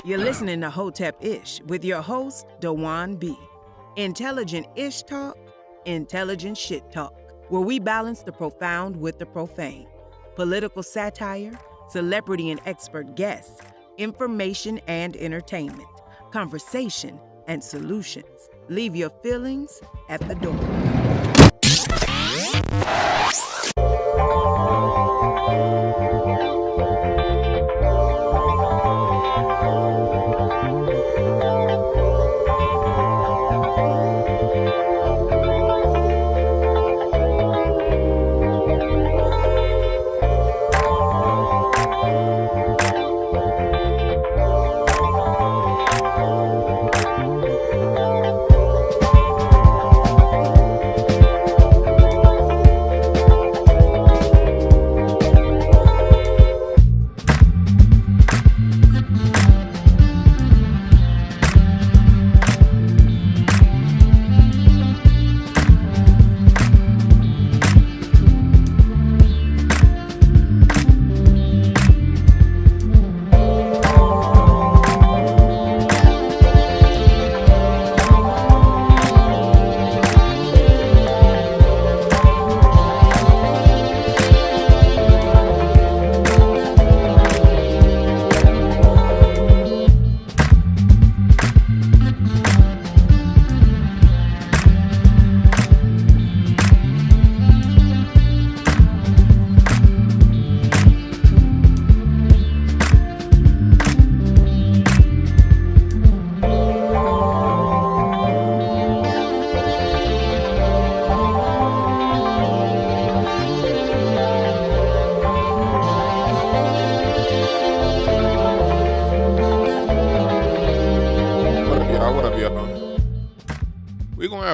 You're listening to Hotep Ish with your host, Dwann B. Intelligent Ish Talk, intelligent shit talk, where we balance the profound with the profane. Political satire, celebrity and expert guests, information and entertainment, conversation and solutions. Leave your feelings at the door.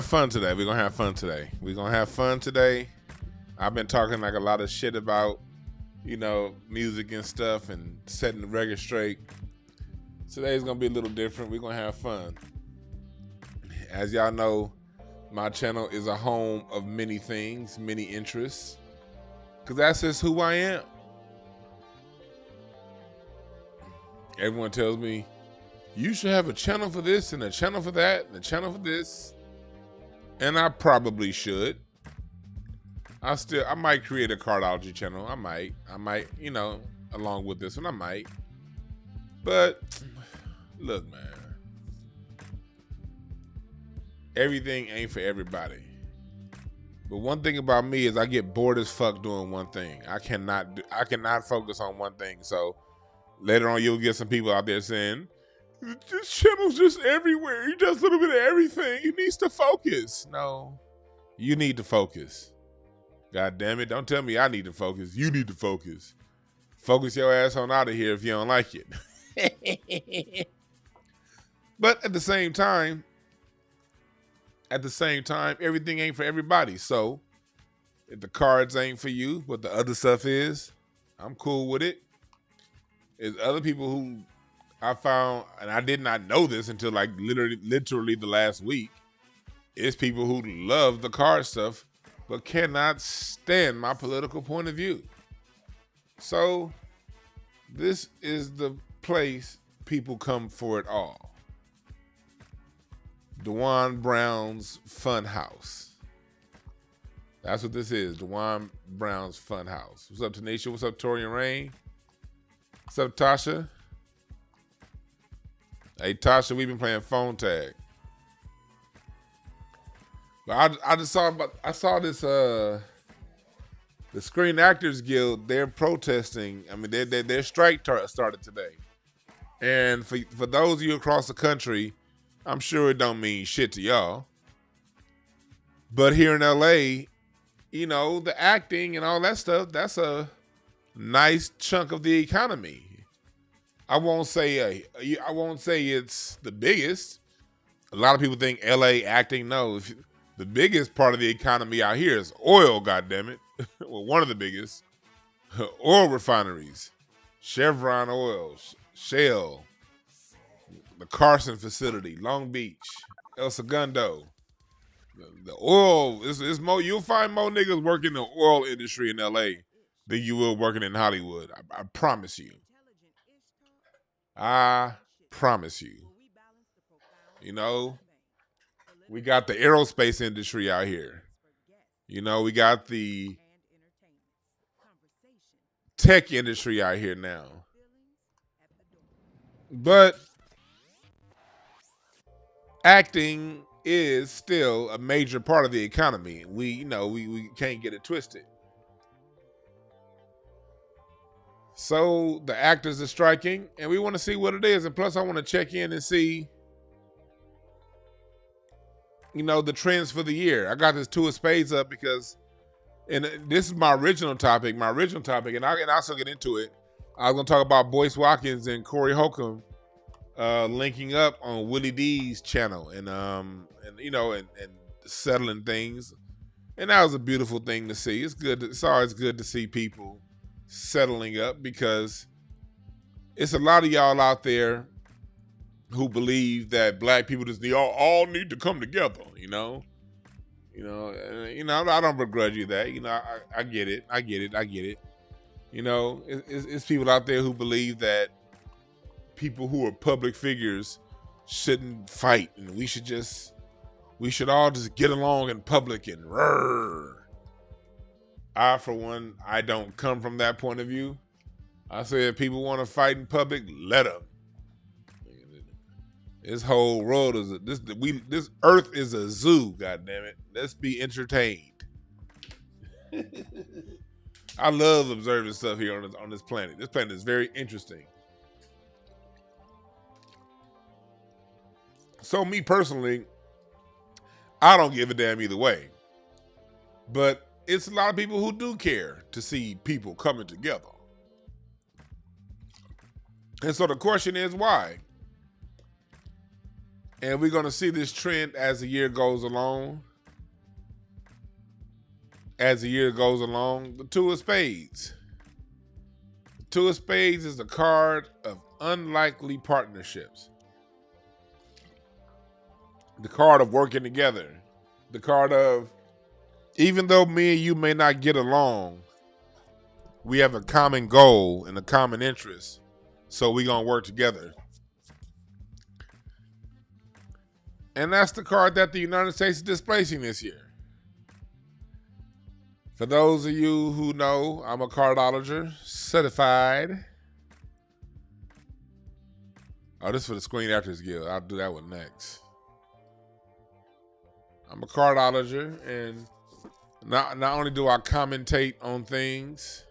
Fun today. We're gonna have fun today. I've been talking like a lot of shit about, music and stuff and setting the record straight. Today's gonna be a little different. We're gonna have fun. As y'all know, my channel is a home of many things, many interests, because that's just who I am. Everyone tells me, you should have a channel for this and a channel for that and a channel for this. And I probably should. I might create a cardology channel. I might, along with this one, I might. But look, man, everything ain't for everybody. But one thing about me is I get bored as fuck doing one thing. I cannot focus on one thing. So later on, you'll get some people out there saying, this channel's just everywhere. He does a little bit of everything. He needs to focus. No, you need to focus. God damn it. Don't tell me I need to focus. You need to focus. Focus your ass on out of here if you don't like it. But at the same time, everything ain't for everybody. So if the cards ain't for you, but the other stuff is, I'm cool with it. There's other people who I found, and I did not know this until like literally the last week, is people who love the card stuff but cannot stand my political point of view. So this is the place people come for it all. Dwann Brown's Fun House. That's what this is, Dwann Brown's Fun House. What's up, Tanisha? What's up, Tori and Rain? What's up, Tasha? Hey, Tasha, we've been playing phone tag. But I saw this, the Screen Actors Guild, they're protesting. I mean, their strike started today. And for those of you across the country, I'm sure it don't mean shit to y'all. But here in LA, the acting and all that stuff, that's a nice chunk of the economy. I won't say it's the biggest. A lot of people think LA acting. No, the biggest part of the economy out here is oil, goddammit. Well, one of the biggest. Oil refineries. Chevron Oil, Shell, the Carson facility, Long Beach, El Segundo. The oil is more. You'll find more niggas working in the oil industry in LA than you will working in Hollywood. I promise you. I promise you. You know, we got the aerospace industry out here. You know, we got the tech industry out here now. But acting is still a major part of the economy. We can't get it twisted. So the actors are striking, and we want to see what it is. And plus, I want to check in and see, the trends for the year. I got this two of spades up because, and this is my original topic, and I can also get into it. I was going to talk about Boyce Watkins and Corey Holcomb linking up on Willie D's channel and settling things. And that was a beautiful thing to see. It's always good to see people settling up, because it's a lot of y'all out there who believe that black people just all need to come together. I don't begrudge you that. I get it. It's people out there who believe that people who are public figures shouldn't fight, and we should all just get along in public and rrr. I, for one, I don't come from that point of view. I say if people want to fight in public, let them. This whole world is this earth is a zoo. God damn it, let's be entertained. I love observing stuff here on this planet. This planet is very interesting. So me personally, I don't give a damn either way. But it's a lot of people who do care to see people coming together. And so the question is, why? And we're going to see this trend as the year goes along. The two of spades. The two of spades is the card of unlikely partnerships. The card of working together. The card of, even though me and you may not get along, we have a common goal and a common interest, so we're going to work together. And that's the card that the United States is displacing this year. For those of you who know, I'm a cardologer, certified. Oh, this is for the Screen Actors Guild. I'll do that one next. I'm a cardologer, and not only do I commentate on things,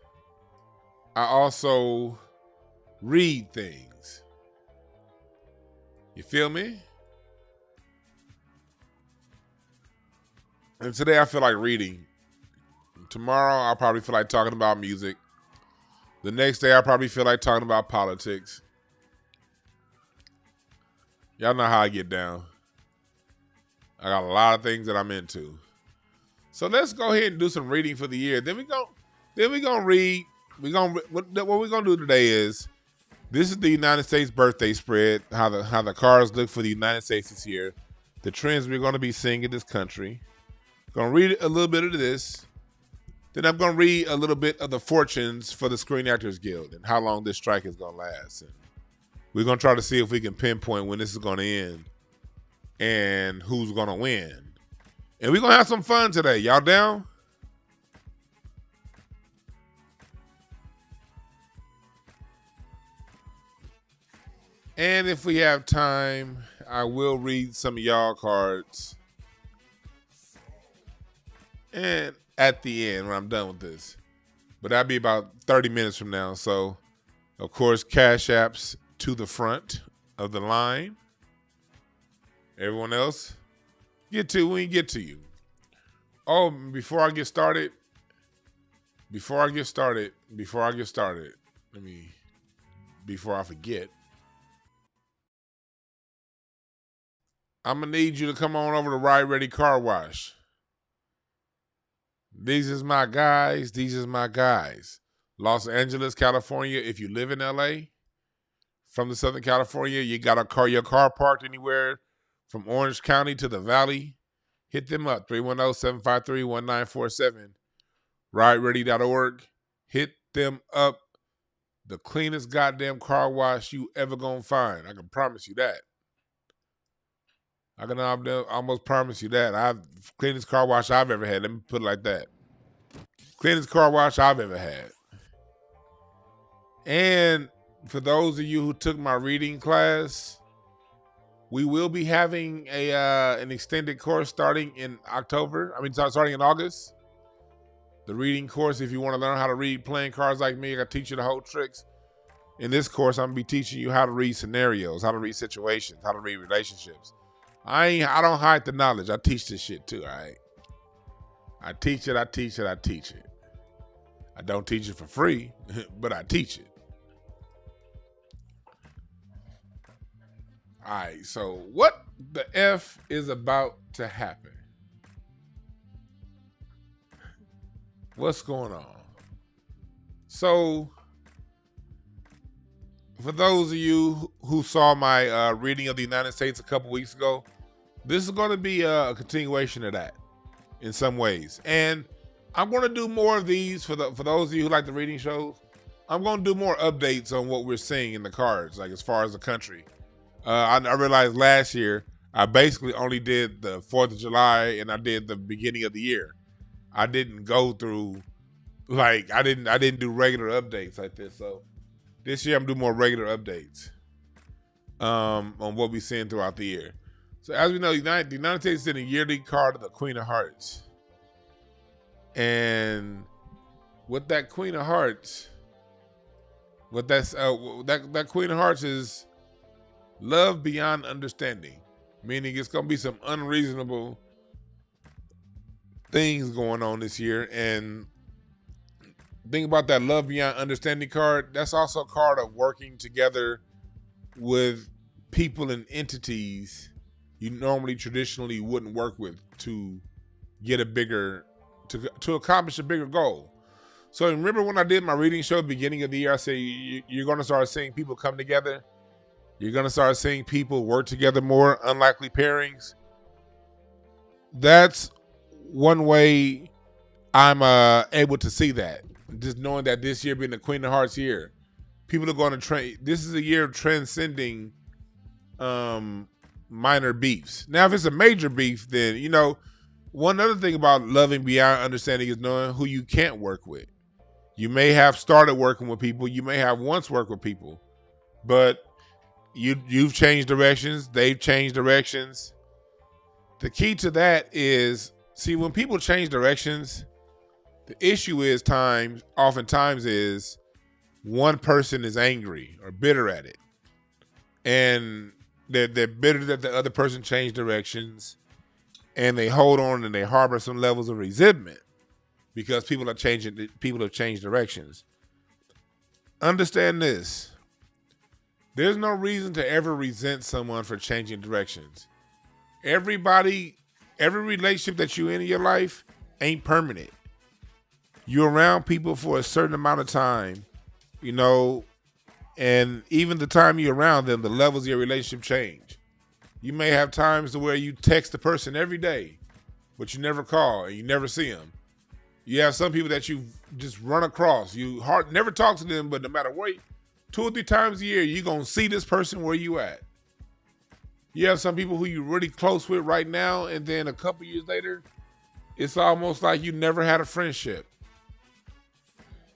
I also read things. You feel me? And today I feel like reading. Tomorrow I'll probably feel like talking about music. The next day I probably feel like talking about politics. Y'all know how I get down. I got a lot of things that I'm into. So let's go ahead and do some reading for the year. Then we're gonna read. What we're gonna do today is, this is the United States birthday spread. How the cards look for the United States this year. The trends we're gonna be seeing in this country. Gonna read a little bit of this. Then I'm gonna read a little bit of the fortunes for the Screen Actors Guild and how long this strike is gonna last. And we're gonna try to see if we can pinpoint when this is gonna end and who's gonna win. And we're gonna have some fun today. Y'all down? And if we have time, I will read some of y'all cards. And at the end, when I'm done with this. But that'll be about 30 minutes from now. So, of course, Cash Apps to the front of the line. Everyone else, we can get to you. Oh, before I get before I forget, I'm going to need you to come on over to Ride Ready Car Wash. These is my guys. Los Angeles, California. If you live in LA, from the Southern California, you got your car parked anywhere from Orange County to the Valley, hit them up, 310-753-1947, rideready.org. Hit them up. the cleanest goddamn car wash you ever gonna find. I can promise you that. I can almost promise you that. I've cleanest car wash I've ever had. Let me put it like that. Cleanest car wash I've ever had. And for those of you who took my reading class, we will be having an extended course starting in starting in August. The reading course, if you want to learn how to read playing cards like me, I can teach you the whole tricks. In this course, I'm going to be teaching you how to read scenarios, how to read situations, how to read relationships. I don't hide the knowledge. I teach this shit too, all right? I teach it. I don't teach it for free, but I teach it. All right, so what the F is about to happen? What's going on? So, for those of you who saw my reading of the United States a couple weeks ago, this is going to be a continuation of that in some ways. And I'm going to do more of these for those of you who like the reading shows. I'm going to do more updates on what we're seeing in the cards, like as far as the country. I realized last year I basically only did the 4th of July and I did the beginning of the year. I didn't go through I didn't do regular updates like this. So this year I'm doing more regular updates on what we're seeing throughout the year. So as we know, the United States did a yearly card of the Queen of Hearts. And with that Queen of Hearts, that Queen of Hearts is love beyond understanding, meaning it's going to be some unreasonable things going on this year. And think about that love beyond understanding card. That's also a card of working together with people and entities you normally traditionally wouldn't work with to get a bigger, to accomplish a bigger goal. So remember when I did my reading show at the beginning of the year, I said you're going to start seeing people come together. You're going to start seeing people work together more, unlikely pairings. That's one way I'm able to see that. Just knowing that this year being the Queen of Hearts year, people are going to this is a year of transcending minor beefs. Now, if it's a major beef, then, one other thing about loving beyond understanding is knowing who you can't work with. You may have started working with people. You may have once worked with people, but you've changed directions. They've changed directions. The key to that is, see, when people change directions, the issue is oftentimes is one person is angry or bitter at it. And they're bitter that the other person changed directions, and they hold on and they harbor some levels of resentment because people have changed directions. Understand this. There's no reason to ever resent someone for changing directions. Every relationship that you're in your life ain't permanent. You're around people for a certain amount of time, and even the time you're around them, the levels of your relationship change. You may have times to where you text the person every day, but you never call and you never see them. You have some people that you just run across. You never talk to them, but no matter what, 2 or 3 times a year, you're going to see this person where you at. You have some people who you're really close with right now, and then a couple years later, it's almost like you never had a friendship.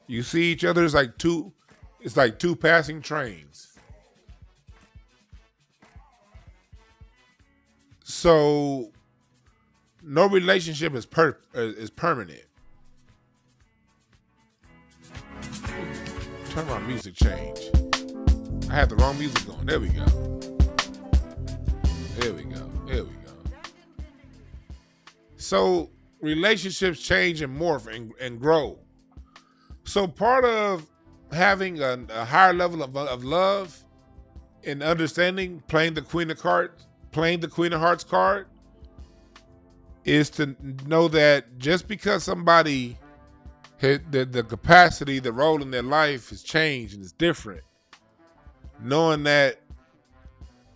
You see each other, it's like two passing trains. So no relationship is permanent. Turn my music change. I had the wrong music going. There we go. So relationships change and morph and grow. So part of having a higher level of love and understanding, playing the Queen of Hearts card, is to know that just because somebody had the capacity, the role in their life has changed and is different, knowing that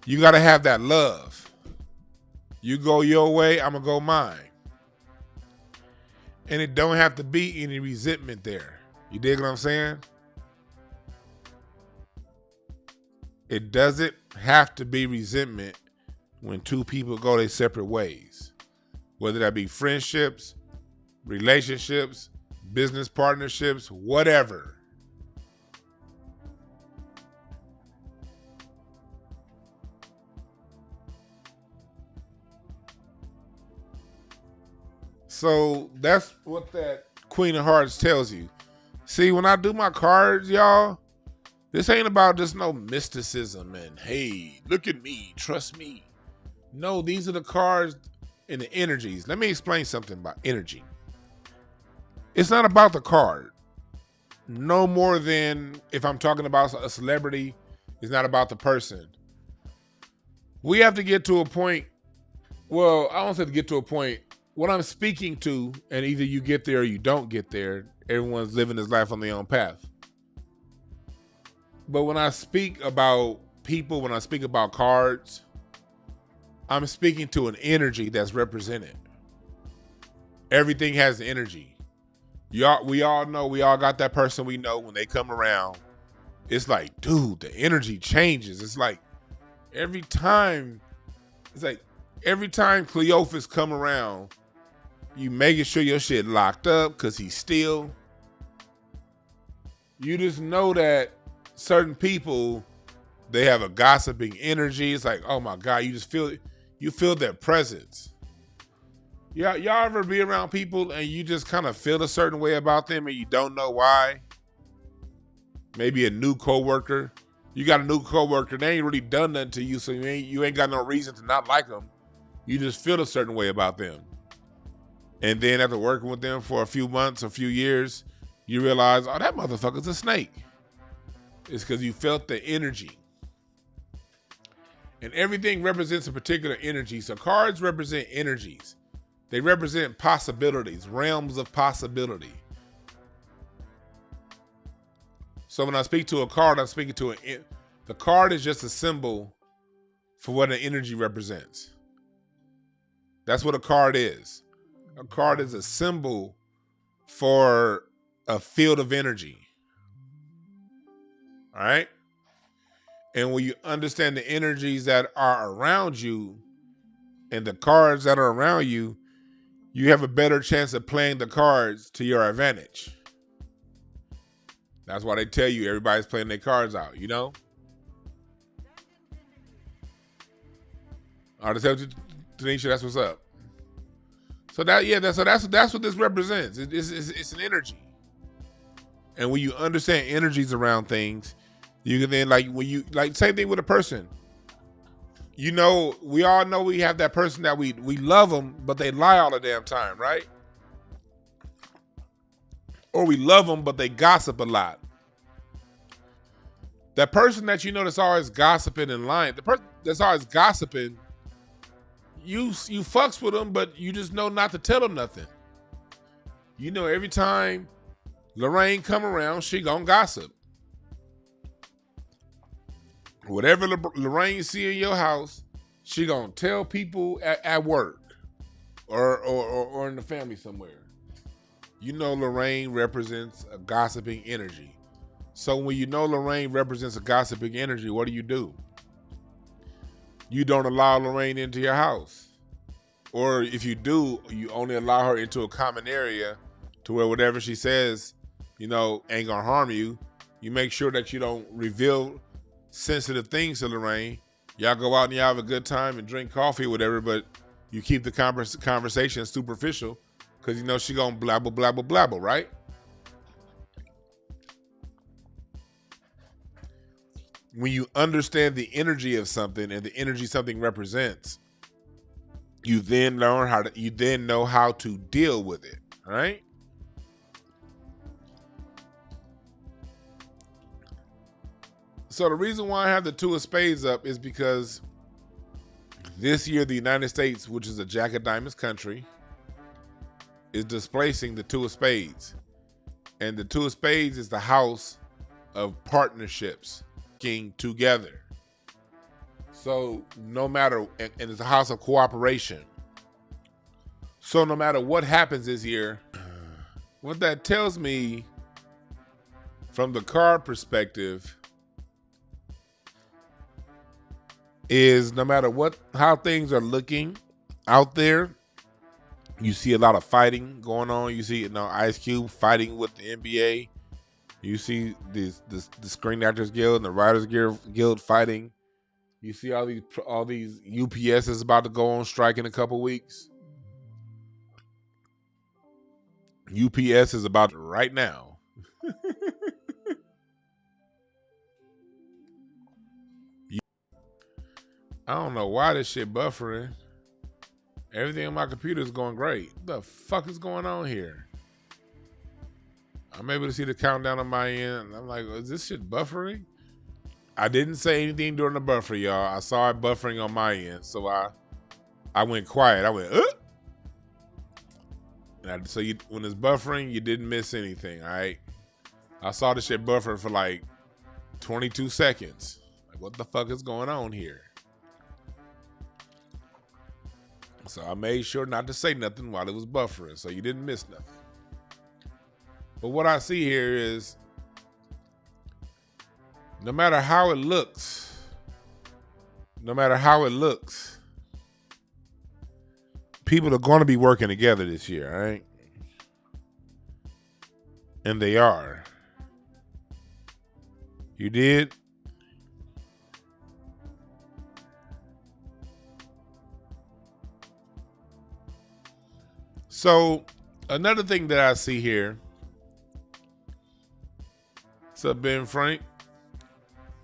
you got to have that love. You go your way, I'm going to go mine. And it don't have to be any resentment there. You dig what I'm saying? It doesn't have to be resentment when two people go their separate ways, whether that be friendships, relationships, business partnerships, whatever. So that's what that Queen of Hearts tells you. See, when I do my cards, y'all, this ain't about just no mysticism and, hey, look at me, trust me. No, these are the cards and the energies. Let me explain something about energy. It's not about the card. No more than if I'm talking about a celebrity, it's not about the person. We have to get to a point, well, I don't say to get to a point, what I'm speaking to, and either you get there or you don't get there, everyone's living his life on their own path. But when I speak about people, when I speak about cards, I'm speaking to an energy that's represented. Everything has energy. We all know, we all got that person we know when they come around. It's like, dude, the energy changes. It's like every time Cleophas come around, you making sure your shit locked up because he's still. You just know that certain people, they have a gossiping energy. It's like, oh my God, you feel their presence. Y'all ever be around people and you just kind of feel a certain way about them and you don't know why? Maybe a new coworker. You got a new coworker, they ain't really done nothing to you, so you ain't got no reason to not like them. You just feel a certain way about them. And then after working with them for a few months, a few years, you realize, oh, that motherfucker's a snake. It's because you felt the energy. And everything represents a particular energy. So cards represent energies. They represent possibilities, realms of possibility. So when I speak to a card, I'm speaking to the card is just a symbol for what an energy represents. That's what a card is. A card is a symbol for a field of energy. All right? And when you understand the energies that are around you and the cards that are around you, you have a better chance of playing the cards to your advantage. That's why they tell you everybody's playing their cards out, you know? All right, Tanisha, that's what's up. So that's what this represents. It's an energy. And when you understand energies around things, you can then same thing with a person. You know, we all know we have that person that we love them, but they lie all the damn time, right? Or we love them, but they gossip a lot. That person that you know that's always gossiping and lying, the person that's always gossiping, you fucks with them, but you just know not to tell them nothing. You know, every time Lorraine come around, she gonna gossip. Whatever Lorraine see in your house, she gonna tell people at work or in the family somewhere. You know Lorraine represents a gossiping energy. So when you know Lorraine represents a gossiping energy, what do? You don't allow Lorraine into your house. Or if you do, you only allow her into a common area to where whatever she says, you know, ain't gonna harm you. You make sure that you don't reveal sensitive things to Lorraine. Y'all go out and y'all have a good time and drink coffee or whatever, but you keep the conversation superficial because you know she gonna blabble, blabble, blabble, right? When you understand the energy of something and the energy something represents, you then know how to deal with it, right? So the reason why I have the Two of Spades up is because this year the United States, which is a Jack of Diamonds country, is displacing the Two of Spades. And the Two of Spades is the house of partnerships, working together. So no matter, and it's a house of cooperation. So no matter what happens this year, what that tells me from the card perspective is no matter how things are looking out there, you see a lot of fighting going on. You see, Ice Cube fighting with the NBA. You see the Screen Actors Guild and the Writers Guild fighting. You see all these UPS is about to go on strike in a couple weeks. UPS is about to right now. I don't know why this shit buffering. Everything on my computer is going great. What the fuck is going on here? I'm able to see the countdown on my end. I'm like, is this shit buffering? I didn't say anything during the buffer, y'all. I saw it buffering on my end, so I went quiet. I went, so when it's buffering, you didn't miss anything, all right? I saw the shit buffering for like 22 seconds. Like, what the fuck is going on here? So I made sure not to say nothing while it was buffering, so you didn't miss nothing. But what I see here is, no matter how it looks, people are going to be working together this year, all right? And they are. You did? So, another thing that I see here. What's up, Ben Frank?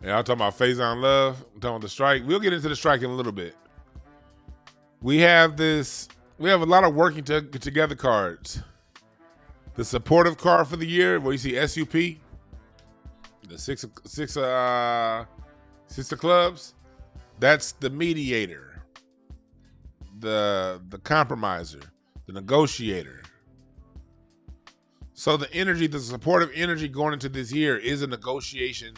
And I'm talking about Faison Love. I'm talking about the strike. We'll get into the strike in a little bit. We have a lot of working together cards. The supportive card for the year, where you see SUP, the six of clubs. That's the mediator, the compromiser, the negotiator. So the supportive energy going into this year is a negotiation,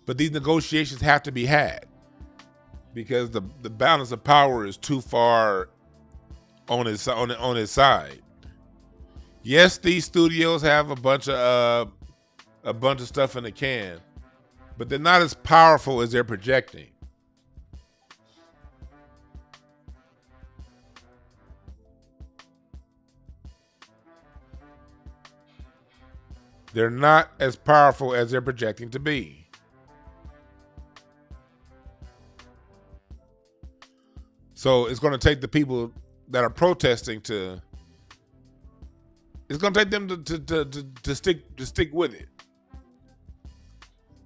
but these negotiations have to be had because the balance of power is too far on his side. Yes, these studios have a bunch of stuff in the can, but they're not as powerful as they're projecting. They're not as powerful as they're projecting to be. So it's going to take the people that are protesting it's going to take them to stick with it.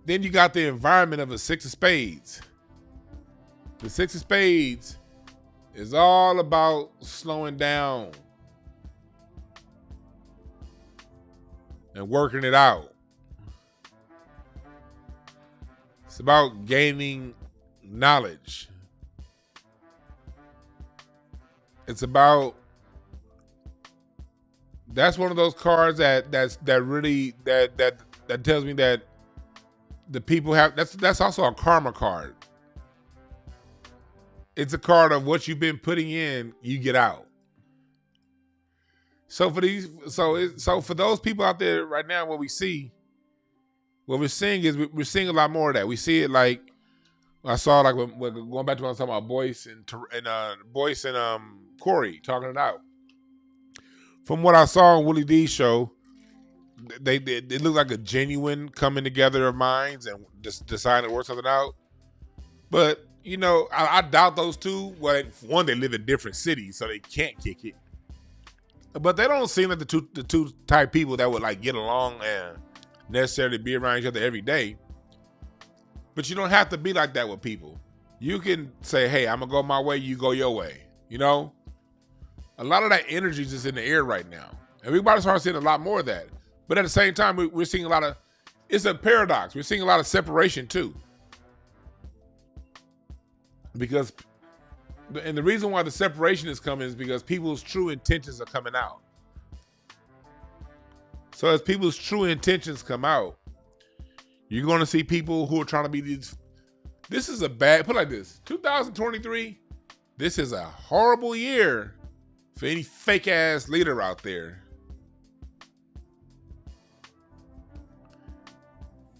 Then you got the environment of a six of spades. The six of spades is all about slowing down and working it out. It's about gaining knowledge. It's about, that's one of those cards that tells me that the people have, that's also a karma card. It's a card of what you've been putting in, you get out. So for those people out there right now, what we're seeing is we're seeing a lot more of that. We see it like I saw, like when going back to what I was talking about, Boyce and Corey talking it out. From what I saw on Willie D's show, they look like a genuine coming together of minds and just deciding to work something out. But I doubt those two. Well, one, they live in different cities, so they can't kick it. But they don't seem like the two type people that would like get along and necessarily be around each other every day. But you don't have to be like that with people. You can say, hey, I'm gonna go my way, you go your way. A lot of that energy is just in the air right now. Everybody's starting to see a lot more of that. But at the same time, we're seeing a lot of, it's a paradox. We're seeing a lot of separation too. And the reason why the separation is coming is because people's true intentions are coming out. So as people's true intentions come out, you're going to see people who are trying to be these. This is put it like this. 2023, this is a horrible year for any fake ass leader out there.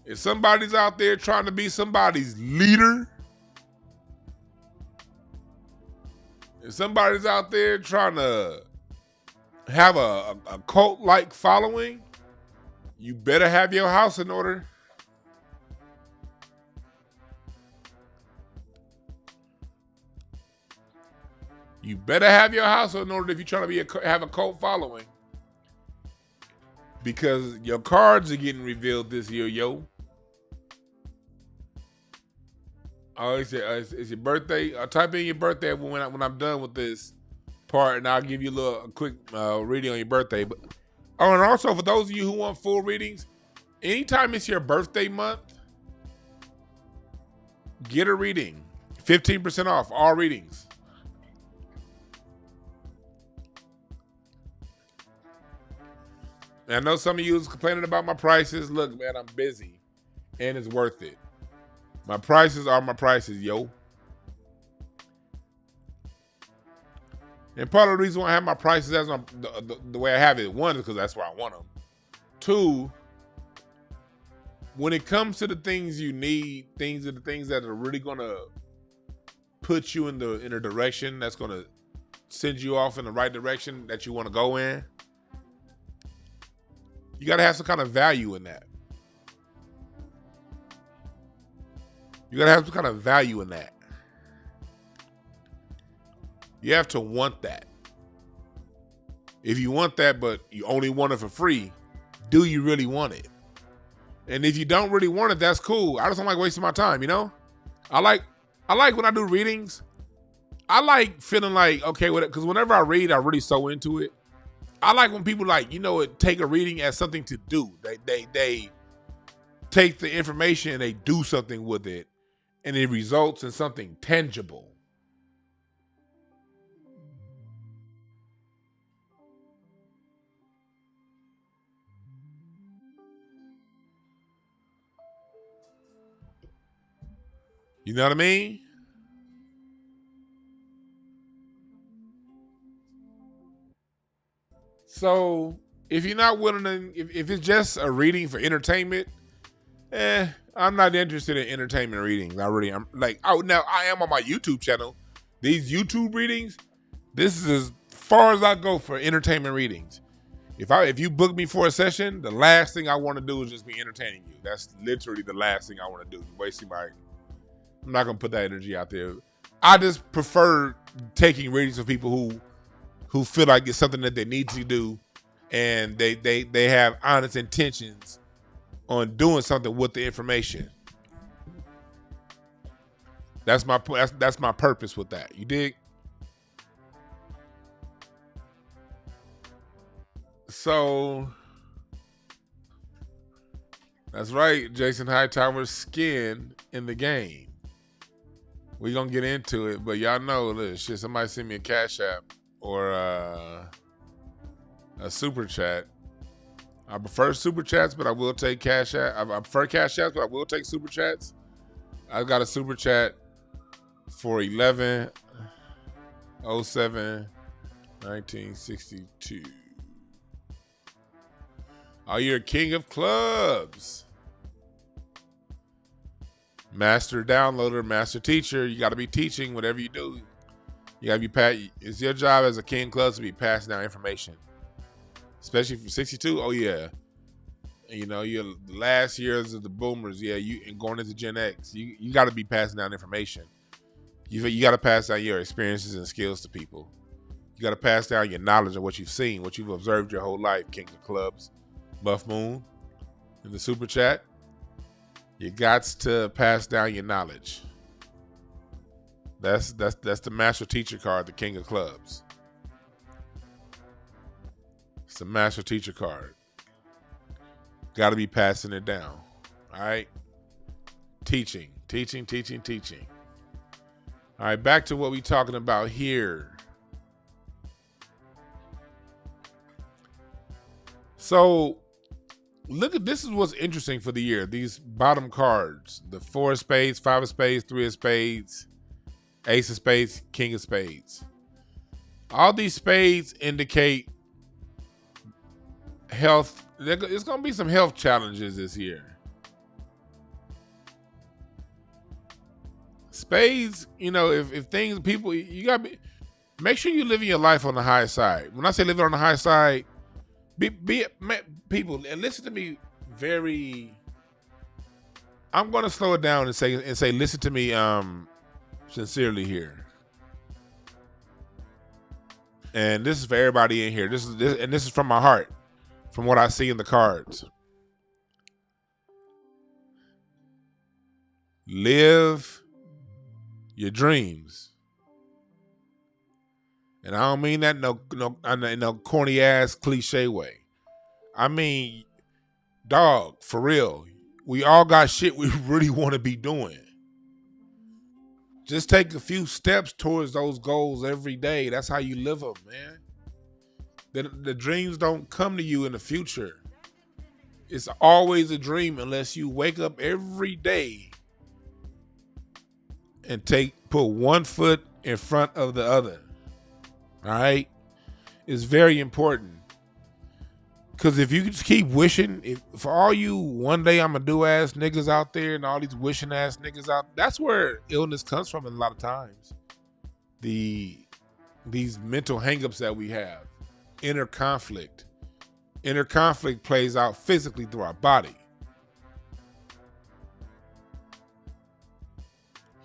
If somebody's out there trying to be somebody's leader, If somebody's out there trying to have a cult-like following, you better have your house in order. You better have your house in order if you're trying to have a cult following. Because your cards are getting revealed this year, yo. Oh, it's your birthday. I'll type in your birthday when I'm done with this part, and I'll give you a quick reading on your birthday. But and also for those of you who want full readings, anytime it's your birthday month, get a reading. 15% off all readings. And I know some of you was complaining about my prices. Look, man, I'm busy, and it's worth it. My prices are my prices, yo. And part of the reason why I have my prices as the way I have it, one, is because that's where I want them. Two, when it comes to the things you need, things that are really gonna put you in a direction that's gonna send you off in the right direction that you want to go in, you gotta have some kind of value in that. You gotta have some kind of value in that. You have to want that. If you want that, but you only want it for free, do you really want it? And if you don't really want it, that's cool. I just don't like wasting my time, you know? I like when I do readings, I like feeling like, okay, because whenever I read, I really so into it. I like when people take a reading as something to do. They take the information and they do something with it, and it results in something tangible. You know what I mean? So if you're not willing to, if it's just a reading for entertainment, I'm not interested in entertainment readings. I'm like, now I am on my YouTube channel. These YouTube readings, this is as far as I go for entertainment readings. If you book me for a session, the last thing I want to do is just be entertaining you. That's literally the last thing I want to do. I'm not gonna put that energy out there. I just prefer taking readings for people who feel like it's something that they need to do, and they have honest intentions on doing something with the information. That's my purpose with that. You dig? So that's right, Jason Hightower's skin in the game. We're gonna get into it, but y'all know this shit. Somebody send me a Cash App or a super chat. I prefer super chats, but I will take Cash App. I prefer Cash Apps, but I will take super chats. I got a super chat for 11/07/1962. Oh, you're a king of clubs. Master downloader, master teacher. You got to be teaching whatever you do. You got to be it's your job as a king of clubs to be passing down information. Especially for 62. Oh yeah. You know, you're the last years of the boomers. Yeah, and going into Gen X. You got to be passing down information. You got to pass down your experiences and skills to people. You got to pass down your knowledge of what you've seen, what you've observed your whole life. King of clubs, Buff Moon, in the super chat. You got to pass down your knowledge. That's the master teacher card, the king of clubs. It's the master teacher card. Got to be passing it down. All right? Teaching. All right, back to what we're talking about here. So, this is what's interesting for the year. These bottom cards, the 4 of spades, 5 of spades, 3 of spades, ace of spades, king of spades. All these spades indicate health. There's going to be some health challenges this year. Spades, if things, people, you got to be, make sure you living your life on the high side. When I say living on the high side, people, and listen to me very. I'm going to slow it down and say, listen to me sincerely here. And this is for everybody in here. This is from my heart, from what I see in the cards. Live your dreams. And I don't mean that in no corny ass cliche way. I mean, dog, for real. We all got shit we really want to be doing. Just take a few steps towards those goals every day. That's how you live them, man. The dreams don't come to you in the future. It's always a dream unless you wake up every day and put one foot in front of the other. All right? It's very important. Because if you just keep wishing, for all you one day I'm going to do ass niggas out there and all these wishing ass niggas out, that's where illness comes from a lot of times. These mental hangups that we have, inner conflict. Inner conflict plays out physically through our body.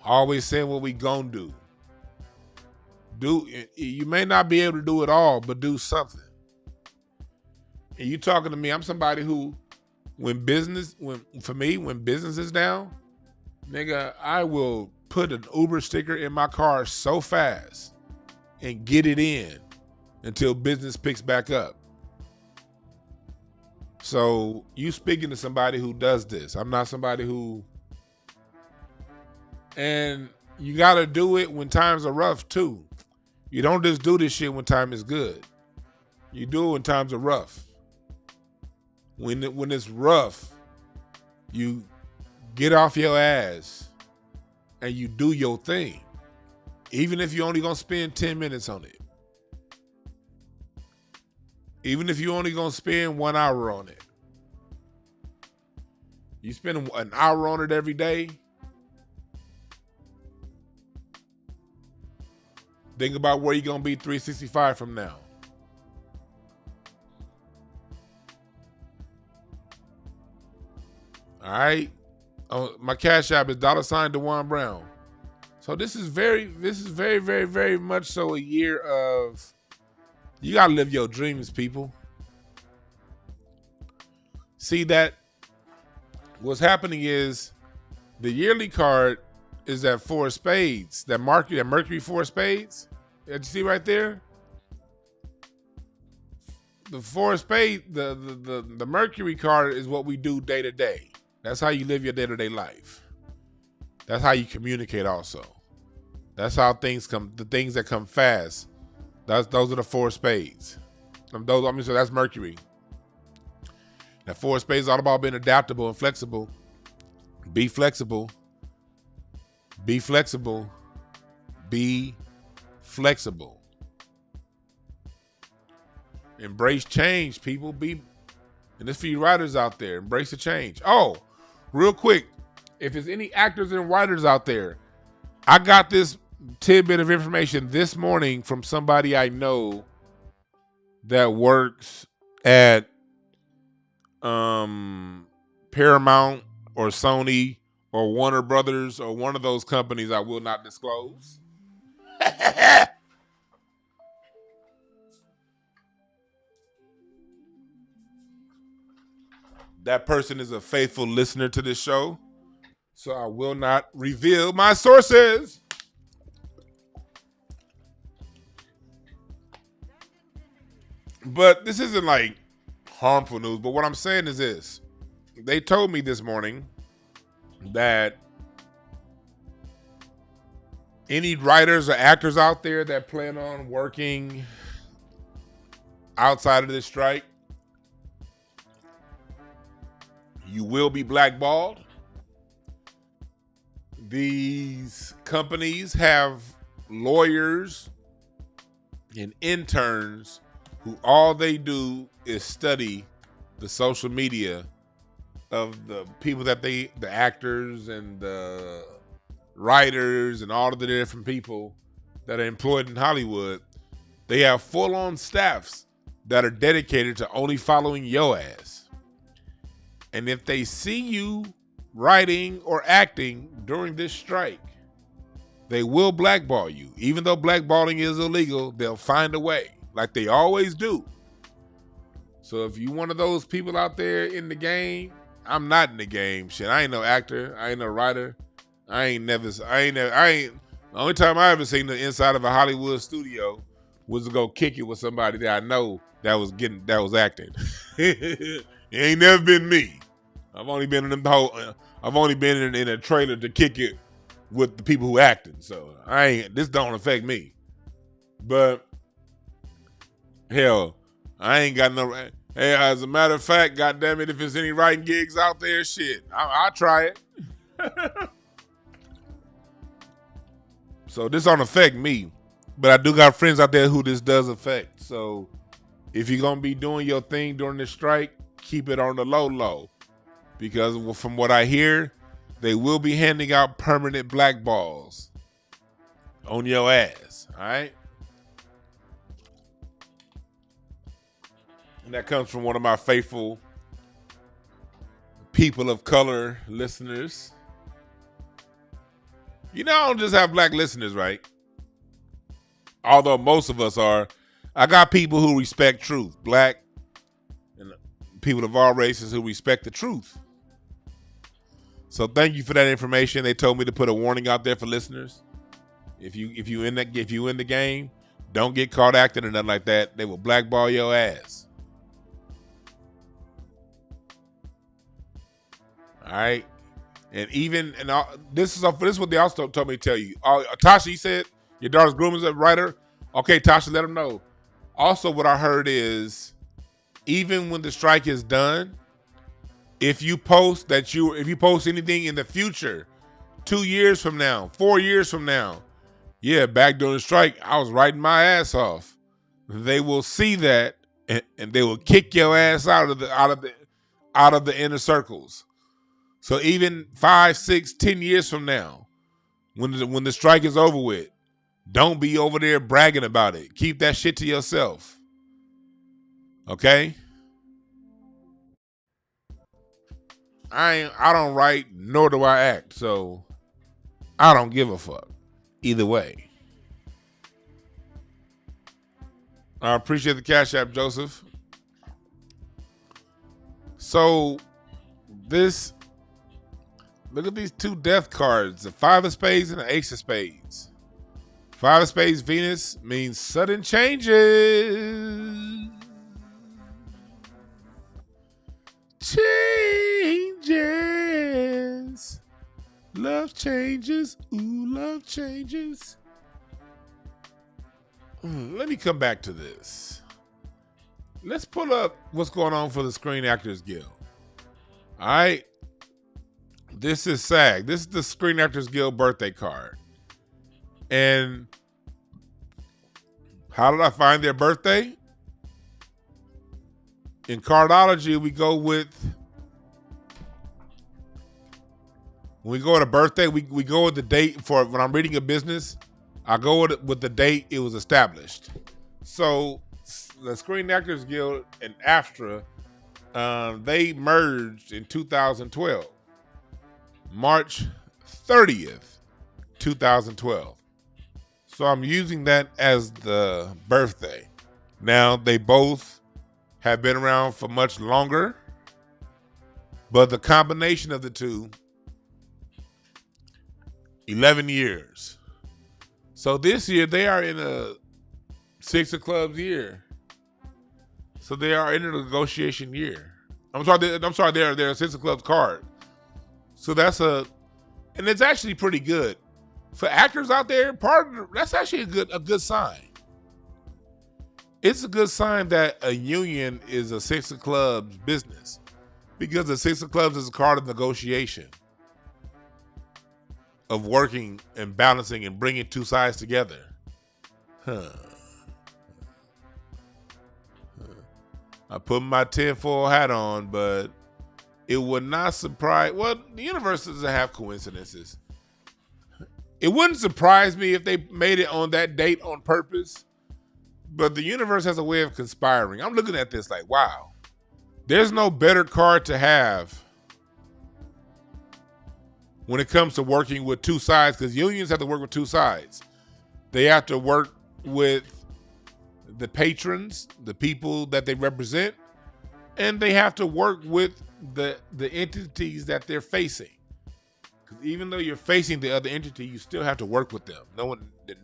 Always saying what we gonna do. You may not be able to do it all, but do something. And you talking to me, I'm somebody who, when business is down, nigga, I will put an Uber sticker in my car so fast and get it in until business picks back up. So you speaking to somebody who does this. I'm not somebody who, and you gotta do it when times are rough too. You don't just do this shit when time is good. You do it when times are rough. When it's rough, you get off your ass and you do your thing. Even if you're only going to spend 10 minutes on it. Even if you're only going to spend 1 hour on it. You spend an hour on it every day. Think about where you're going to be 365 from now. All right. My cash app is $Dwann Brown. So this is very, very, very much so a year of, you got to live your dreams, people. See that what's happening is the yearly card is that 4 of spades, that Mercury 4 of spades. Did you see right there? The 4 of spades, the Mercury card is what we do day to day. That's how you live your day-to-day life. That's how you communicate also. That's how things come, the things that come fast. Those are the 4 of spades. So that's Mercury. That 4 of spades is all about being adaptable and flexible. Be flexible. Be flexible. Be flexible. Embrace change, people. And this for you writers out there, embrace the change. Oh, real quick, if there's any actors and writers out there, I got this tidbit of information this morning from somebody I know that works at Paramount or Sony or Warner Brothers or one of those companies I will not disclose. That person is a faithful listener to this show, so I will not reveal my sources. But this isn't like harmful news, but what I'm saying is this. They told me this morning that any writers or actors out there that plan on working outside of this strike, you will be blackballed. These companies have lawyers and interns who all they do is study the social media of the people that the actors and the writers and all of the different people that are employed in Hollywood, They have full-on staffs that are dedicated to only following your ass. And if they see you writing or acting during this strike, they will blackball you. Even though blackballing is illegal, they'll find a way, like they always do. So if you one of those people out there in the game, I'm not in the game. Shit, I ain't no actor. I ain't no writer. The only time I ever seen the inside of a Hollywood studio was to go kick it with somebody that I know that was acting. It ain't never been me. I've only been in a trailer to kick it with the people who acting. So this don't affect me. But hell, I ain't got no. Hey, as a matter of fact, goddamn it, if there's any writing gigs out there, shit, I'll try it. So this don't affect me, but I do got friends out there who this does affect. So if you're gonna be doing your thing during this strike, keep it on the low, because from what I hear, they will be handing out permanent blackballs on your ass. All right. And that comes from one of my faithful people of color listeners. You know, I don't just have black listeners, right? Although most of us are. I got people who respect truth. Black and people of all races who respect the truth. So thank you for that information. They told me to put a warning out there for listeners. If you in the game, don't get caught acting or nothing like that. They will blackball your ass. All right, this is what they also told me to tell you. Tasha, you said your daughter's groom is a writer. Okay, Tasha, let them know. Also, what I heard is, even when the strike is done, if you post anything in the future, 2 years from now, 4 years from now, yeah, back during the strike, I was writing my ass off. They will see that and they will kick your ass out of the inner circles. So even 5, 6, 10 years from now, when the strike is over with, don't be over there bragging about it. Keep that shit to yourself. Okay? I don't write, nor do I act, so I don't give a fuck. Either way. I appreciate the Cash App, Joseph. So look at these 2 death cards, a 5 of spades and an ace of spades. 5 of spades, Venus, means sudden changes. Changes. Love changes. Ooh, love changes. Let me come back to this. Let's pull up what's going on for the Screen Actors Guild. All right. This is SAG. This is the Screen Actors Guild birthday card. And how did I find their birthday? In cardology, we go with, when we go to birthday, we go with the date. For when I'm reading a business, I go with the date it was established. So the Screen Actors Guild and AFTRA, they merged in 2012. March 30th, 2012. So I'm using that as the birthday. Now, they both have been around for much longer, but the combination of the two, 11 years. So this year, they are in a 6 of clubs year. So they are in a negotiation year. I'm sorry, they're a 6 of clubs card. So and it's actually pretty good. For actors out there, that's actually a good sign. It's a good sign that a union is a 6 of clubs business, because the 6 of clubs is a card of negotiation, of working and balancing and bringing two sides together. I put my tinfoil hat on, but it would not surprise. Well, the universe doesn't have coincidences. It wouldn't surprise me if they made it on that date on purpose, But the universe has a way of conspiring. I'm looking at this like, wow, there's no better card to have when it comes to working with two sides, because unions have to work with two sides. They have to work with the patrons, the people that they represent, and they have to work with the entities that they're facing. Because even though you're facing the other entity, you still have to work with them.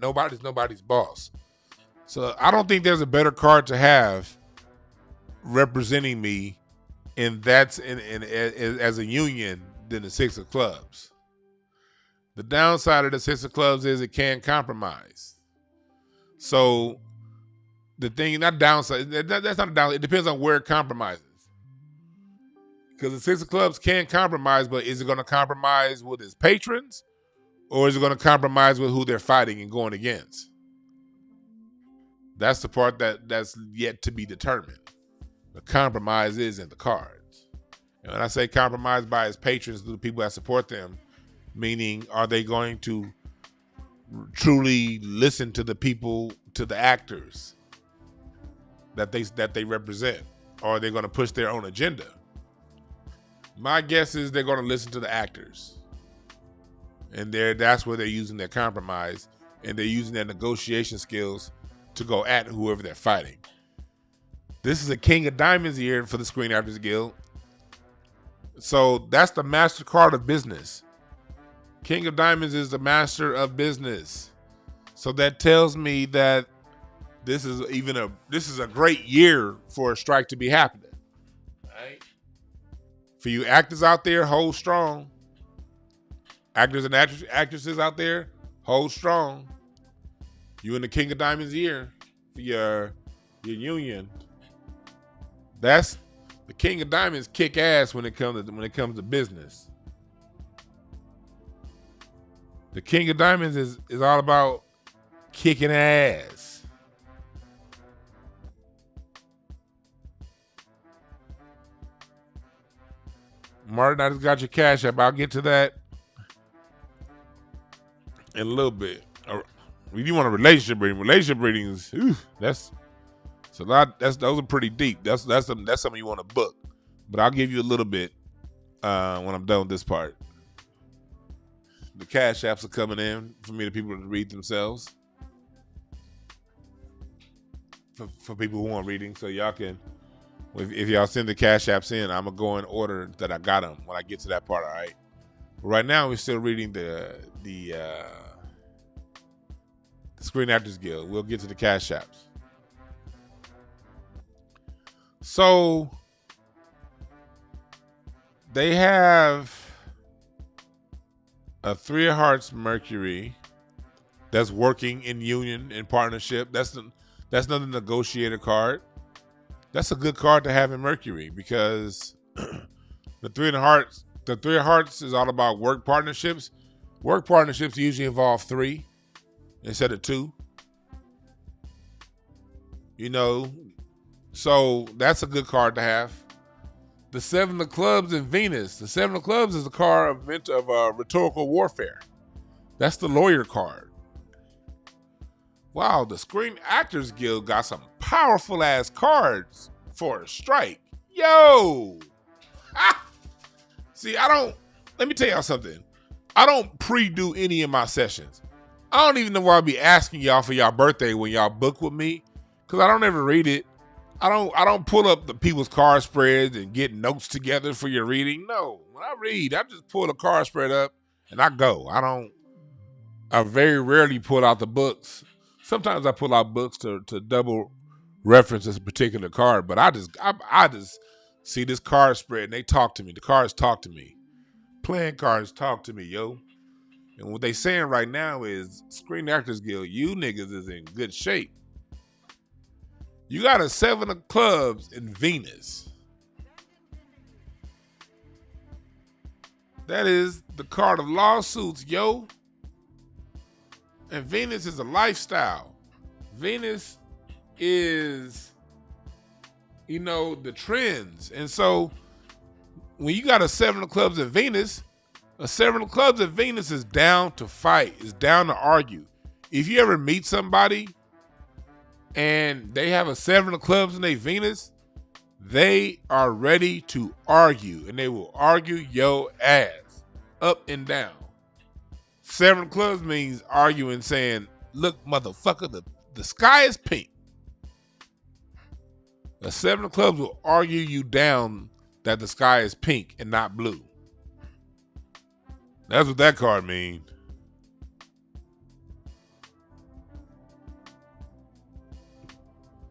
Nobody's boss. So I don't think there's a better card to have representing me as a union than the Six of Clubs. The downside of the Six of Clubs is it can compromise. So the thing, not downside, that's not a downside. It depends on where it compromises. Because the Six of Clubs can compromise, but is it going to compromise with its patrons, or is it going to compromise with who they're fighting and going against? That's the part that's yet to be determined. The compromise is in the cards. And when I say compromise by its patrons, the people that support them, meaning are they going to truly listen to the people, to the actors that they represent, or are they going to push their own agenda? My guess is they're going to listen to the actors, and that's where they're using their compromise, and they're using their negotiation skills to go at whoever they're fighting. This is a King of Diamonds year for the Screen Actors Guild, so that's the master card of business. King of Diamonds is the master of business. So that tells me that this is a great year for a strike to be happening. Right? For you actors out there, hold strong. Actors and actresses out there, hold strong. You in the King of Diamonds year for your union. That's the King of Diamonds kick ass when it comes to business. The King of Diamonds is all about kicking ass. Martin, I just got your cash app. I'll get to that in a little bit. If you want a relationship reading, readings, that's a lot. Those are pretty deep. That's something you want to book. But I'll give you a little bit when I'm done with this part. The cash apps are coming in for me, the people to read themselves. For people who want reading, so y'all can, if y'all send the cash apps in, I'm gonna go in order that I got them when I get to that part. All right. But right now we're still reading the Screen Actors Guild. We'll get to the cash apps. So they have a Three of Hearts Mercury that's working in union and partnership. That's another negotiator card. That's a good card to have in Mercury, because the Three of Hearts is all about work partnerships. Work partnerships usually involve 3 instead of 2. So that's a good card to have. The Seven of Clubs and Venus. The Seven of Clubs is a card of rhetorical warfare. That's the lawyer card. Wow, the Screen Actors Guild got some powerful ass cards for a strike. Yo! See, let me tell y'all something. I don't pre-do any of my sessions. I don't even know why I be asking y'all for y'all birthday when y'all book with me, because I don't ever read it. I don't pull up the people's card spreads and get notes together for your reading. No, when I read, I just pull the card spread up and I go. I very rarely pull out the books. Sometimes I pull out books to double reference this particular card, but I just see this card spread and they talk to me. The cards talk to me. Playing cards talk to me, yo. And what they saying right now is, Screen Actors Guild, you niggas is in good shape. You got a Seven of Clubs in Venus. That is the card of lawsuits, yo. And Venus is a lifestyle. Venus is, the trends. And so when you got a Seven of Clubs in Venus, a Seven of Clubs in Venus is down to fight, is down to argue. If you ever meet somebody and they have a 7 of clubs in their Venus, they are ready to argue, and they will argue your ass up and down. 7 of clubs means arguing, saying, look, motherfucker, the sky is pink. A 7 of clubs will argue you down that the sky is pink and not blue. That's what that card means.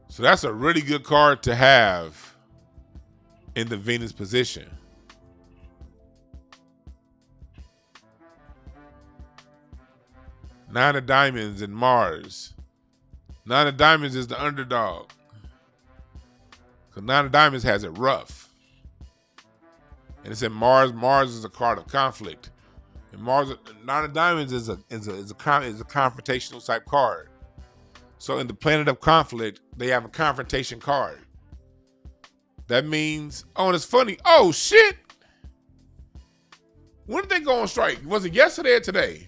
So that's a really good card to have in the Venus position. Nine of Diamonds and Mars. Nine of Diamonds is the underdog. Because Nine of Diamonds has it rough. And it's in Mars. Mars is a card of conflict. And Mars, Nine of Diamonds is a confrontational type card. So in the planet of conflict, they have a confrontation card. That means, oh, and it's funny. Oh, shit. When did they go on strike? Was it yesterday or today?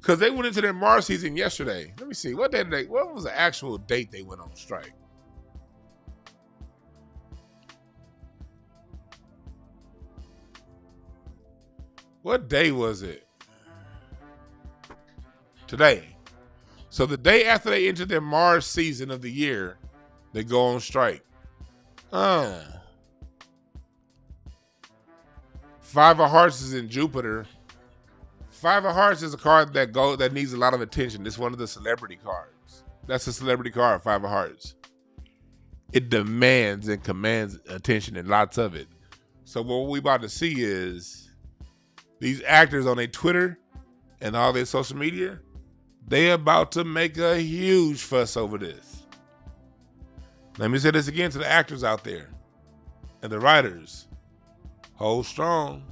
Because they went into their Mars season yesterday. Let me see. What was the actual date they went on strike? What day was it? Today. So the day after they enter their Mars season of the year, they go on strike. Five of Hearts is in Jupiter. Five of Hearts is a card that needs a lot of attention. It's one of the celebrity cards. That's a celebrity card, Five of Hearts. It demands and commands attention and lots of it. So what we about to see is these actors on their Twitter and all their social media, they about to make a huge fuss over this. Let me say this again to the actors out there and the writers. Hold strong.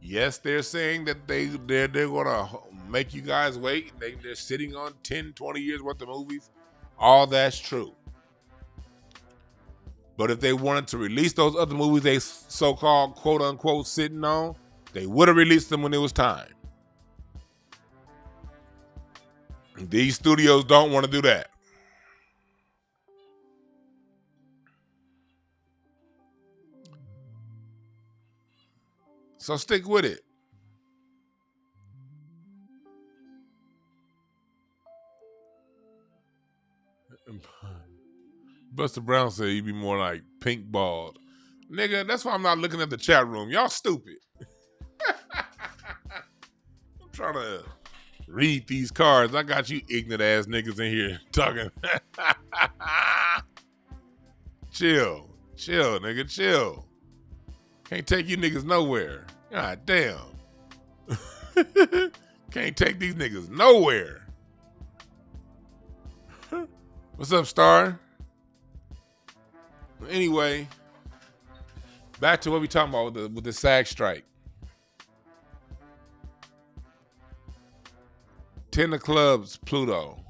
Yes, they're saying that they're going to make you guys wait. They're sitting on 10, 20 years worth of movies. All that's true. But if they wanted to release those other movies they so-called quote-unquote sitting on, they would have released them when it was time. These studios don't want to do that. So stick with it. Buster Brown said he'd be more like pink bald. Nigga, that's why I'm not looking at the chat room. Y'all stupid. I'm trying to read these cards. I got you ignorant ass niggas in here talking. Chill, nigga, chill. Can't take you niggas nowhere. God damn. Can't take these niggas nowhere. What's up, Star? Anyway, back to what we talking about with the SAG strike. 10 of clubs, Pluto.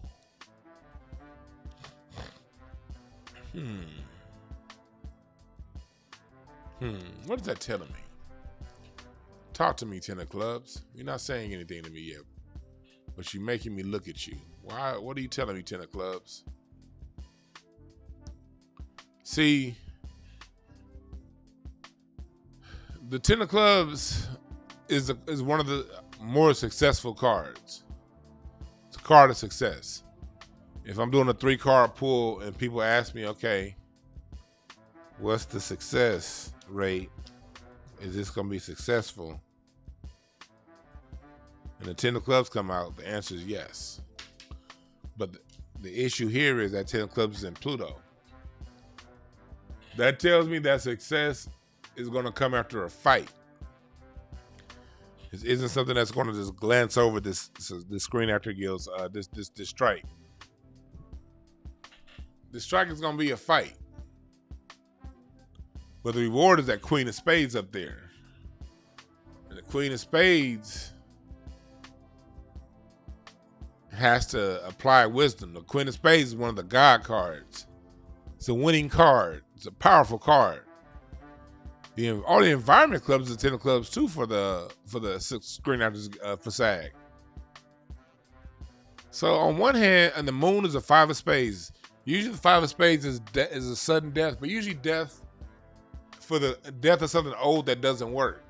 What is that telling me? Talk to me, 10 of clubs. You're not saying anything to me yet, but you're making me look at you. Why? What are you telling me, 10 of clubs? See, the 10 of clubs is one of the more successful cards. It's a card of success. If I'm doing a 3-card pull and people ask me, okay, what's the success rate? Is this going to be successful? And the 10 of clubs come out, the answer is yes. But the issue here is that 10 of clubs is in Pluto. That tells me that success is going to come after a fight. This isn't something that's going to just glance over this Screen Actor Guild's this strike. The strike is going to be a fight. But the reward is that Queen of Spades up there. And the Queen of Spades has to apply wisdom. The Queen of Spades is one of the God cards. It's a winning card. It's a powerful card. All the environment clubs are 10 of clubs too for the Screen Actors for SAG. So on one hand, and the moon is a 5 of spades. Usually the 5 of spades is a sudden death, but usually death for the death of something old that doesn't work.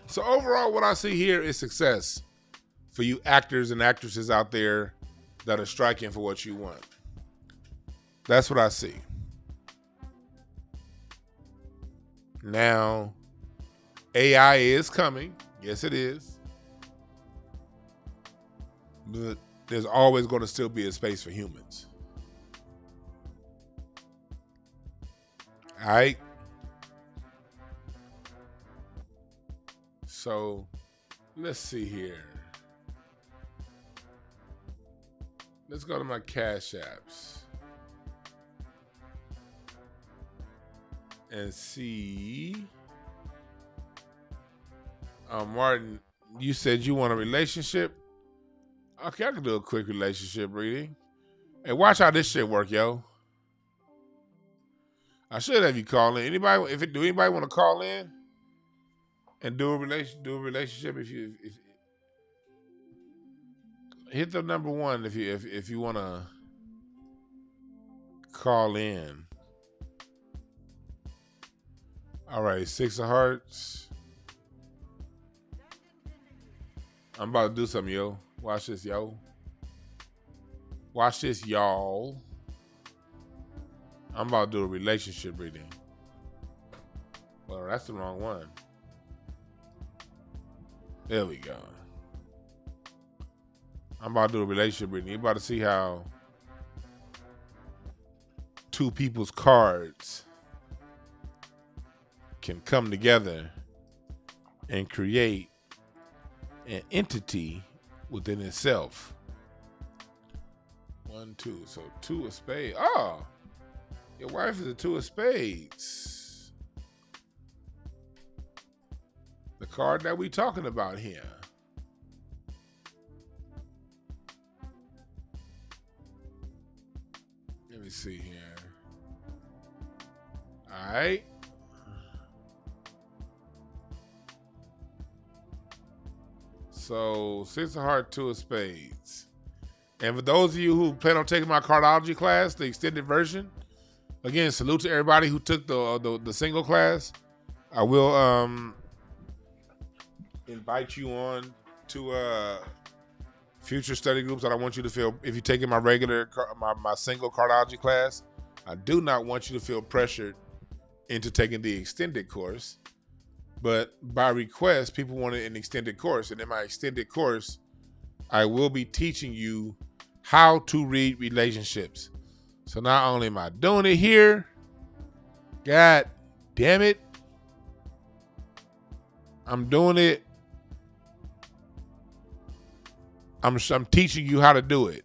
So overall, what I see here is success for you actors and actresses out there that are striking for what you want. That's what I see. Now, AI is coming. Yes, it is. But there's always going to still be a space for humans. All right? So, let's see here. Let's go to my Cash Apps and see. Martin, you said you want a relationship? Okay, I can do a quick relationship reading. Hey, watch how this shit work, yo. I should have you call in. Do anybody want to call in and do a relationship? If hit the number 1 if you want to call in. All right, 6 of Hearts. I'm about to do something, yo. Watch this, yo. Watch this, y'all. I'm about to do a relationship reading. Well, that's the wrong one. There we go. I'm about to do a relationship reading. You're about to see how two people's cards can come together and create an entity within itself. 1, 2. So 2 of spades. Oh, your wife is a 2 of spades. The card that we talking about here. Let me see here. All right. So 6 of Hearts, 2 of spades. And for those of you who plan on taking my cardology class, the extended version, again, salute to everybody who took the single class. I will invite you on to future study groups. I don't want you to feel, if you're taking my regular, my single cardology class, I do not want you to feel pressured into taking the extended course. But by request, people wanted an extended course. And in my extended course, I will be teaching you how to read relationships. So not only am I doing it here, God damn it, I'm doing it. I'm teaching you how to do it.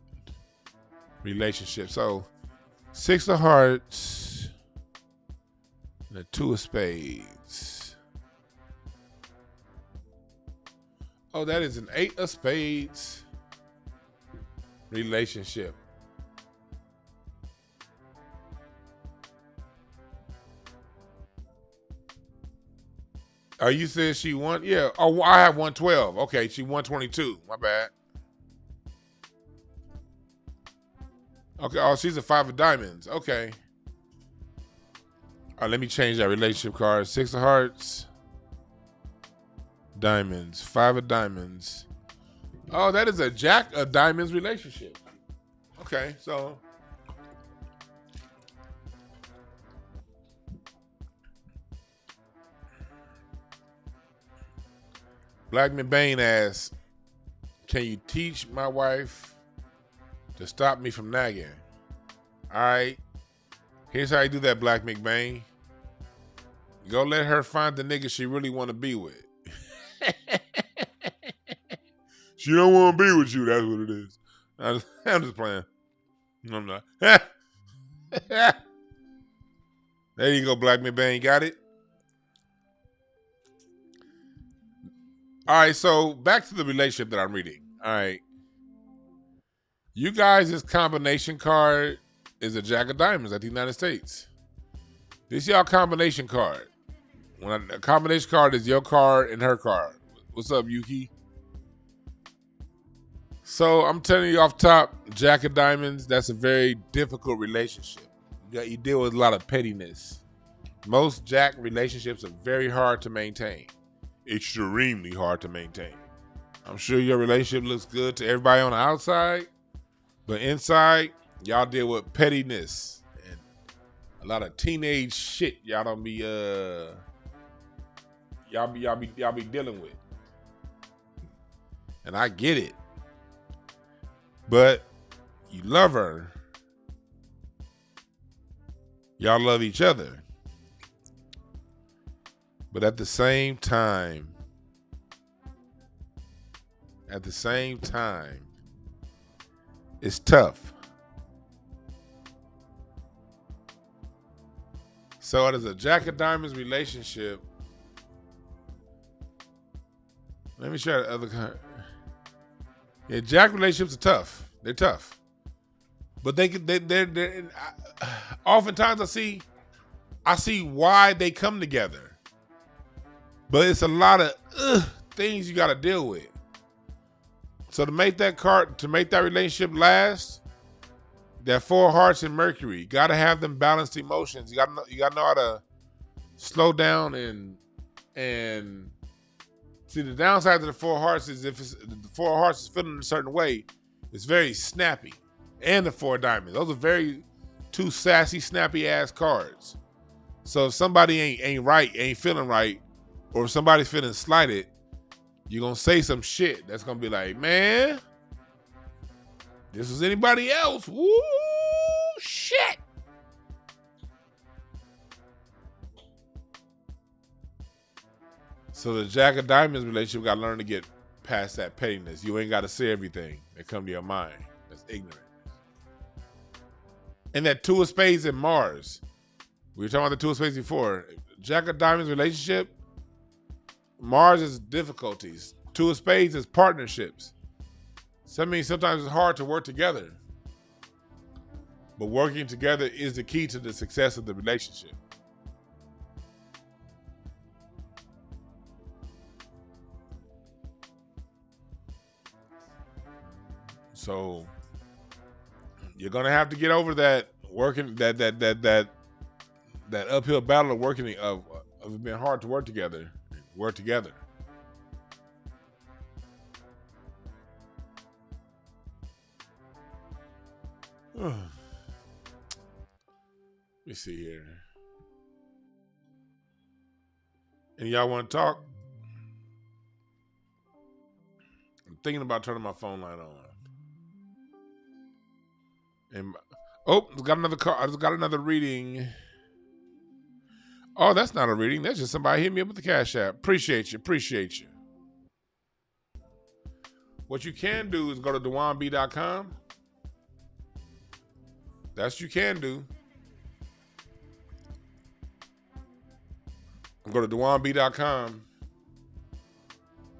Relationship. So 6 of Hearts and a 2 of spades. Oh, that is an 8 of spades relationship. Are you saying she won? Yeah. Oh, I have 112. Okay, she 122. My bad. Okay. Oh, she's a 5 of diamonds. Okay. All right, let me change that relationship card. 6 of Hearts. Diamonds. 5 of diamonds. Oh, that is a Jack of diamonds relationship. Okay, so Black McBain asks, can you teach my wife to stop me from nagging? All right. Here's how you do that, Black McBain. Go let her find the nigga she really want to be with. She don't want to be with you. That's what it is. I'm just playing. No, I'm not. There you go, Black McBain. Got it? All right, so back to the relationship that I'm reading. All right. You guys' combination card is a Jack of Diamonds at the United States. This y'all combination card. When a combination card is your card and her card. What's up, Yuki? So I'm telling you off top, Jack of Diamonds, that's a very difficult relationship. You deal with a lot of pettiness. Most Jack relationships are very hard to maintain. Extremely hard to maintain. I'm sure your relationship looks good to everybody on the outside, but inside, y'all deal with pettiness and a lot of teenage shit y'all don't be y'all be dealing with. And I get it. But you love her. Y'all love each other. But at the same time, it's tough. So it is a Jack of Diamonds relationship. Let me share the other kind. Yeah, Jack relationships are tough. They're tough. But they're oftentimes I see why they come together. But it's a lot of things you got to deal with. So to make that relationship last, that 4 hearts and Mercury, got to have them balanced emotions. You got to know how to slow down and see the downside to the 4 hearts is if the 4 hearts is feeling a certain way, it's very snappy. And the 4 diamonds, those are very 2 sassy, snappy ass cards. So if somebody ain't feeling right, or if somebody's feeling slighted, you're gonna say some shit that's gonna be like, man, this was anybody else. Woo, shit. So the Jack of Diamonds relationship, got to learn to get past that pettiness. You ain't got to say everything that come to your mind. That's ignorant. And that 2 of Spades and Mars. We were talking about the 2 of Spades before. Jack of Diamonds relationship, Mars is difficulties. 2 of Spades is partnerships. So that means sometimes it's hard to work together. But working together is the key to the success of the relationship. So you're gonna have to get over that that uphill battle of working of it being hard to work together. Work together. Let me see here. And y'all want to talk? I'm thinking about turning my phone line on. And got another call. I just got another reading. Oh, that's not a reading. That's just somebody hit me up with the Cash App. Appreciate you. What you can do is go to DwannB.com. That's what you can do. Go to DwannB.com.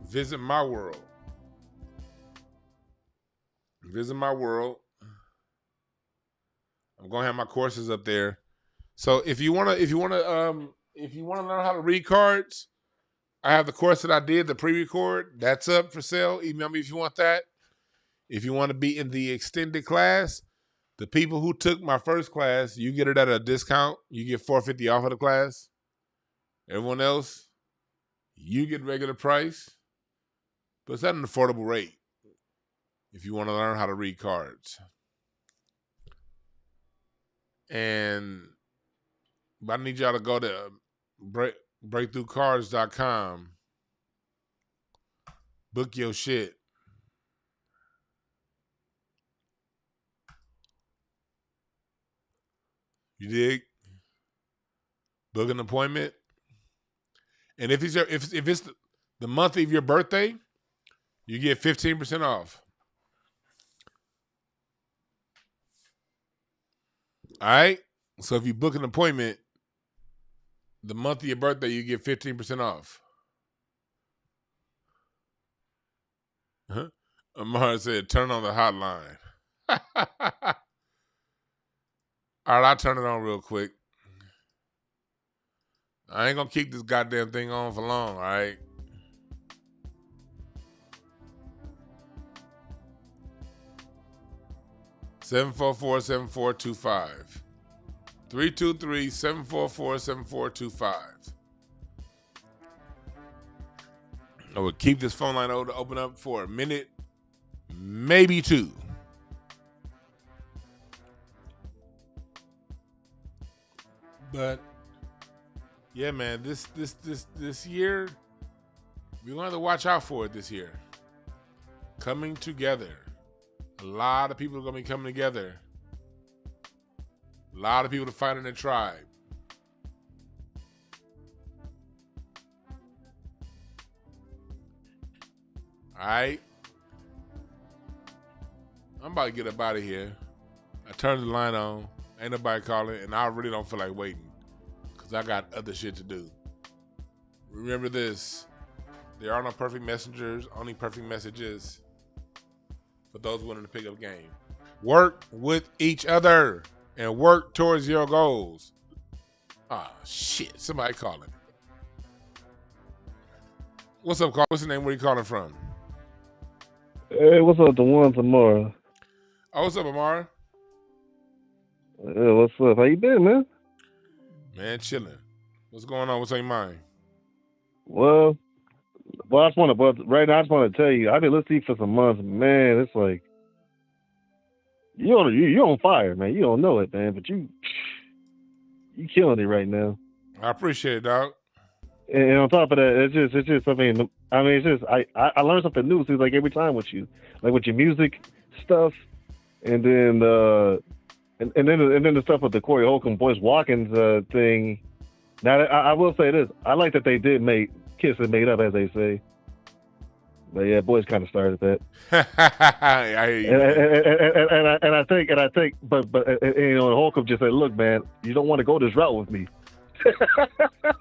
Visit my world. I'm gonna have my courses up there. So if you wanna learn how to read cards, I have the course that I did, the pre-record. That's up for sale. Email me if you want that. If you want to be in the extended class, the people who took my first class, you get it at a discount. You get $450 off of the class. Everyone else, you get regular price, but it's at an affordable rate if you want to learn how to read cards. But I need y'all to go to breakthroughcards.com. Book your shit. You dig? Book an appointment. And if it's the month of your birthday, you get 15% off. All right? So if you book an appointment, the month of your birthday, you get 15% off. Amar said, turn on the hotline. All right, I'll turn it on real quick. I ain't going to keep this goddamn thing on for long, all right? 744-7425. 323-744-7425. I would keep this phone line open up for a minute, maybe two. But yeah, man, this year, we're going to have to watch out for it this year. Coming together. A lot of people are going to be coming together. A lot of people to fight in the tribe. All right. I'm about to get up out of here. I turned the line on. Ain't nobody calling, and I really don't feel like waiting because I got other shit to do. Remember this. There are no perfect messengers, only perfect messages for those willing to pick up game. Work with each other and work towards your goals. Ah, shit. Somebody calling. What's up, Carl? What's your name? Where you calling from? Hey, what's up, Dwann tomorrow? Oh, what's up, Amara? What's up? How you been, man? Man, chilling. What's going on? What's on your mind? Well, I just want to, but right now I just want to tell you, I've been listening to you for some months, man. It's like you're on fire, man. You don't know it, man, but you killing it right now. I appreciate it, dog. And on top of that, it's just something. I mean, it's just I learn something new. Seems like every time with you, like with your music stuff, and then and then the stuff with the Corey Holcomb, Boyce Watkins thing. Now I will say this: I like that they did make Kiss and made up, as they say. But yeah, Boyce kind of started that. I hear you. And I think, but you know, Holcomb just said, "Look, man, you don't want to go this route with me."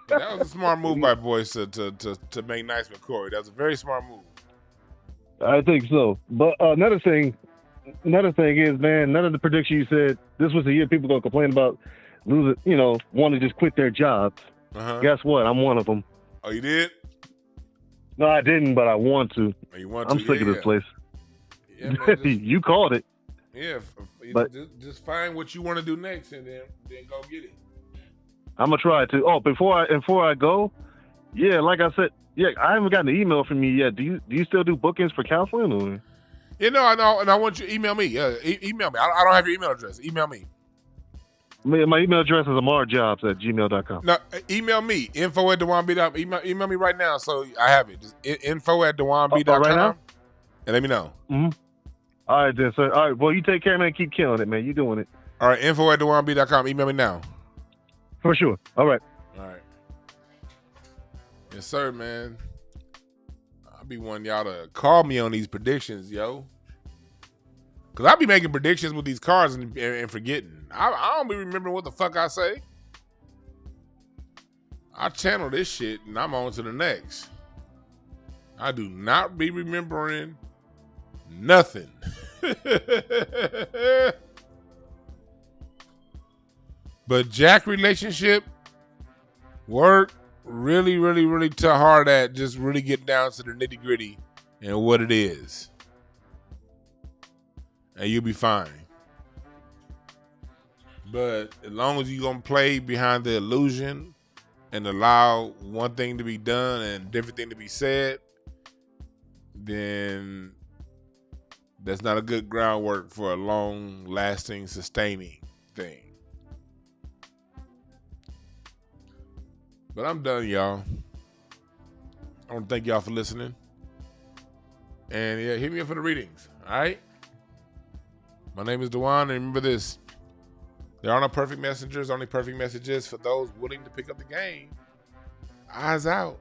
That was a smart move by Boyce to make nice with Corey. That was a very smart move. I think so. But another thing is, man, none of the predictions you said this was the year people gonna complain about losing, you know, want to just quit their jobs. Guess what? I'm one of them. Oh, you did? No, I didn't, but I want to. Oh, you want to? I'm sick of this place. Yeah, man, you called it. Yeah, but just find what you want to do next and then go get it. I'm gonna try to. Oh, before I go, yeah, like I said, yeah, I haven't gotten an email from you yet. Do you still do bookings for counseling? Or? You know, I know, and I want you to email me. Email me. I don't have your email address. Email me. My email address is amarjobs@gmail.com. No, email me. info@dwannb.com. Email me right now so I have it. Just info@dwannb.com. Right now? And let me know. Mm-hmm. All right, then, sir. All right, well, you take care, man. Keep killing it, man. You doing it. All right, info@dwannb.com. Email me now. For sure. All right. All right. Yes, sir, man. I'll be wanting y'all to call me on these predictions, yo. Because I'll be making predictions with these cards and forgetting. I don't be remembering what the fuck I say. I channel this shit and I'm on to the next. I do not be remembering nothing. But Jack relationship, work really, really, really hard at just really getting down to the nitty gritty and what it is. And you'll be fine. But as long as you're going to play behind the illusion and allow one thing to be done and a different thing to be said, then that's not a good groundwork for a long-lasting, sustaining thing. But I'm done, y'all. I want to thank y'all for listening. And yeah, hit me up for the readings, all right? My name is Dwann, and remember this. There are no perfect messengers, only perfect messages for those willing to pick up the game. Eyes out.